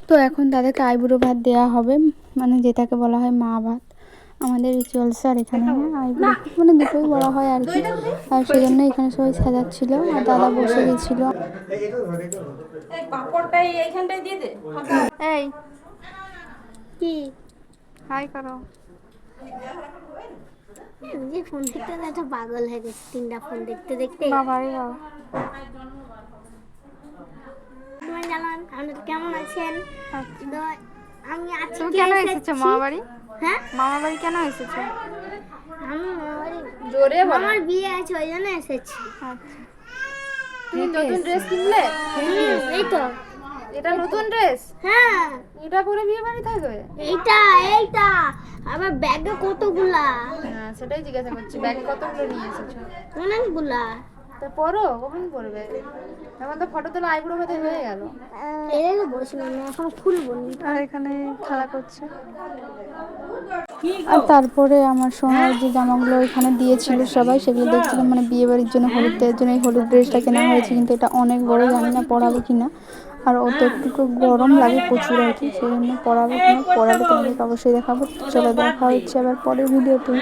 তো এখন তাদেরকে আইবুড়ো ভাত দেওয়া হবে, মানে যেটাকে বলা হয় মা ভাত আমাদের রিচুয়ালস। আর এখানে আইবুড়ো মানে দুটোই বলা হয় আর কি। আর সেই জন্য এখানে সবাই সাজাচ্ছিল আর দাদা বসে গেছিল। এই কি হাই করো। যে ফোন দেখতে একটা পাগল হয়ে গেছে, 3টা ফোন দেখতে দেখতে। বাবারে বাবা। তুমি জানেন আপনারা কেমন আছেন? তো আমি আজকে তুমি কেন এসেছো মামা বাড়ি? হ্যাঁ, মামা বাড়ি কেন এসেছো? আমি জোরে বলো। আমার বিয়ে আছে ওই জন্য এসেছি। আচ্ছা, তুমি নতুন ড্রেস কিনলে? এই তো এটা নতুন ড্রেস? হ্যাঁ, এটা পরে বিয়ে বাড়ি থাকবে? এইটা আবার ব্যাগে কতগুলা। হ্যাঁ সেটাই জিজ্ঞাসা করছি, ব্যাগে কতগুলো নিয়ে এসেছো? অনেকগুলা। তা পরো, কখন পরবে? এখন তো ফটো তোলা আইবুড়ো ভাতে হয়ে গেল। এই তো বলছিলাম এখন খুলবো নি। আর এখানে খেলা করছে। আর তারপরে আমার সময় যে জামাগুলো এখানে দিয়েছিল সবাই, সেগুলো দেখছিলাম, মানে বিয়ে বাড়ির জন্য হলুদ দেওয়ার জন্য এই হলুদ ড্রেসটা কেনা হয়েছে, কিন্তু এটা অনেক বড়, জানি না পরাবো কিনা। আর অত একটু গরম লাগে প্রচুর আর কি, সেই জন্য পরাবো কিনা, পরালে তোমাদেরকে অবশ্যই দেখাবো। চলো দেখা হচ্ছে আবার পরের ভিডিওতে।